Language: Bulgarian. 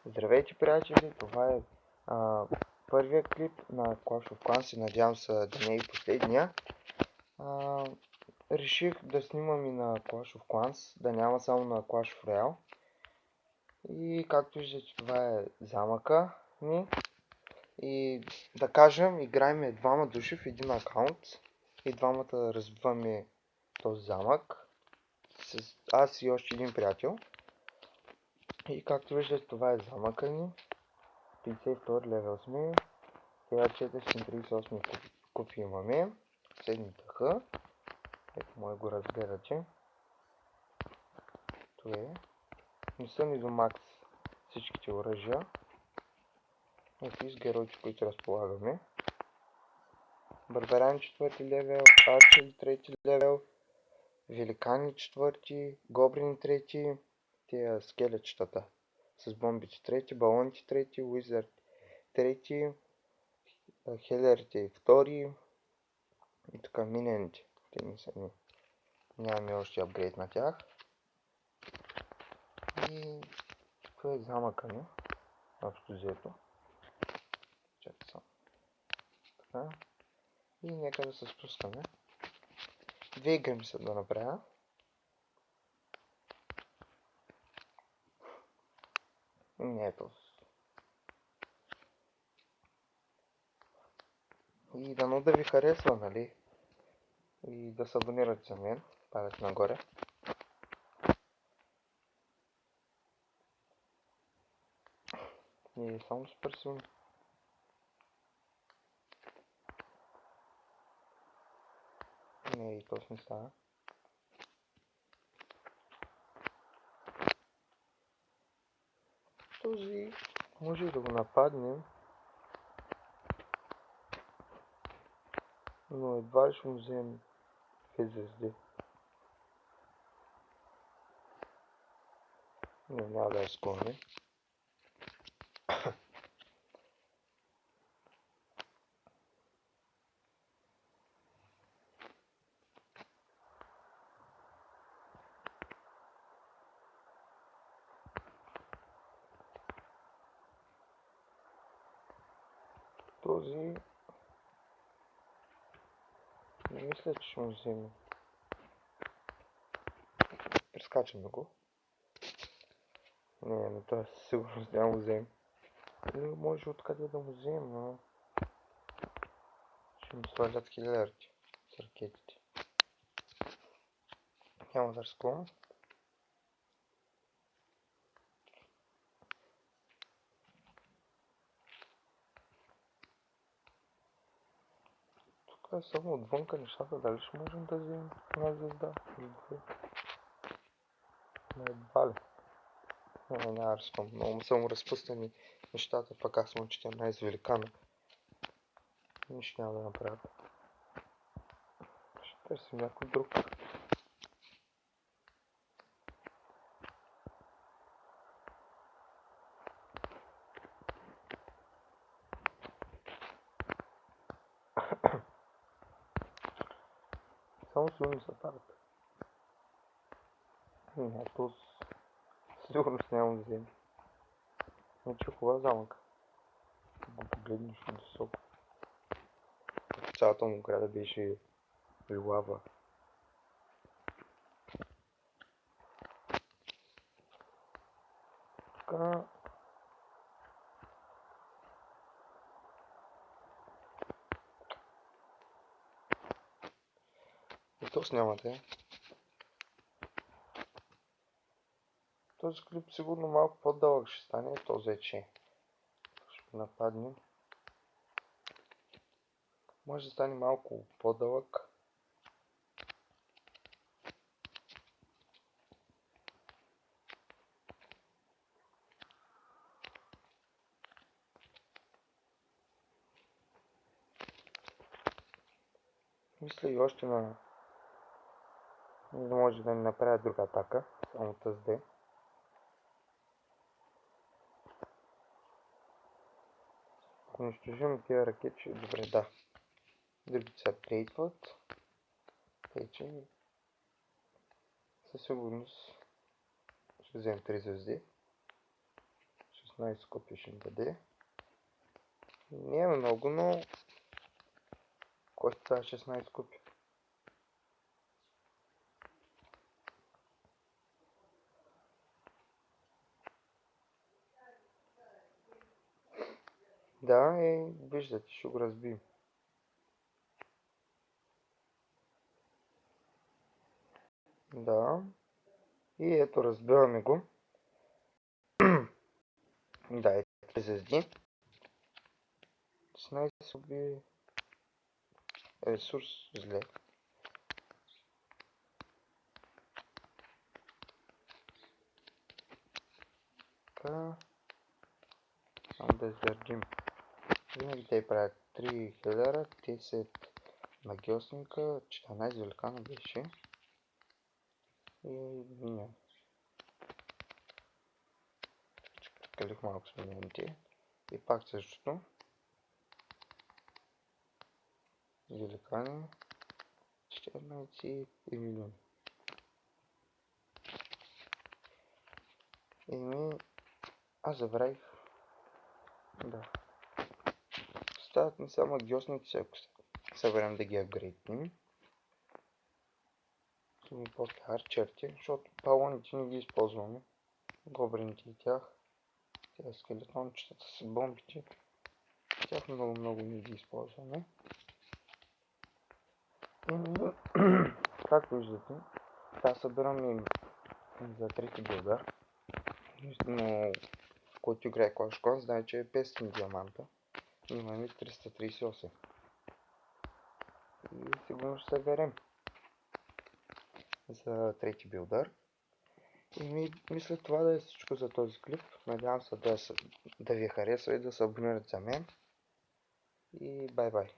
Здравейте, приятели! Това е първият клип на Clash of Clans и надявам се да не е и последния. Реших да снимам и на Clash of Clans, да няма само на Clash of Royale. И както виждате, това е замъка ни. И да кажем, играем двама души в един акаунт. И двамата разбиваме този замък. Аз и още един приятел. И както виждате, това е замъка ни. 52 левел сме. 1438 купи имаме. Седмите Х. Ето може го разберате. Това е. Не са ни до макс всичките оръжия. Ето и с геройче, които разполагаме. Барбарани 4 левел, арчери 3 левел, великани 4, гобрини 3, тия скелетчетата с бомбите 3, балоните 3, уизард 3, хелерите 2 и така минените. Те не са ни. Нямаме още апгрейд на тях. И това е замъка ни, общо взето. Чакай само. Така. И нека да се спускаме. Две игри ми са да направя. Не е този. И дано да ви харесва, нали? И да се абонирате за мен. Палец нагоре. И само супер силно. Не, и то не става. Този може да го нападнем. Но едва ли ще му вземем ФЗСД. Не, няма да рискуваме. Този не мисля, че ще му вземе. Прескачаме го. Не, но това със сигурност няма го вземе. Или може откъде да му вземем, но ще ми свалят хилярите с ракетите. Няма да рискувам. Тук е само отвънка нещата, дали ще можем да вземем една звезда или две. Едва ли. Не, няма да рискувам. Много са му разпуснани нещата, пък аз съм 14 великана. Нищо няма да направя. Ще търсим някой друг. Само силно се парат. Не, то сигурно ще няма да вземе. Значи хубава замъка. Го погледнеш от високо. Цялата му града беше лава. Така. И то снимате. Този клип сигурно малко по-дълъг ще стане, този е че. Ще нападнем. Може да стане малко по-дълъг. Мисля и още на... Не може да ни направя друга атака, само тази две. Ако унищожим тия ракети, ще е добре, да. Другите се апгрейдват. Тъй че със сигурност ще вземем 3 звезди. 16 копия ще ми даде. Не е много, но който това е 16 копия. Да, виждате, ще го разбием. Да. И ето, разбиваме го. Да, е 3 звезди. 16 уби ресурс зле. Така. Само да издържим. Винаги те правят 3 хилера, 10 магиосника, 14 великана беше. И миньон. Прекалих малко с миньоните. И пак същото. Великани, 14 и миньон. Аз забравих. Да. Стават ми само магиосници, ако съберем да ги апгрейднем. И после арчерите, защото балоните не ги използваме. Гобрините и тях. Тя скелетончетата с бомбите. Тях много не ги използваме. Както виждате, сега събираме за трети билдър. Но който играе Clash Clans знае, че е 500 диаманта. Имаме 338. И сигурно ще съберем за трети билдър. И мисля това да е всичко за този клип. Надявам се да ви харесва и да се абонирате за мен. И бай-бай.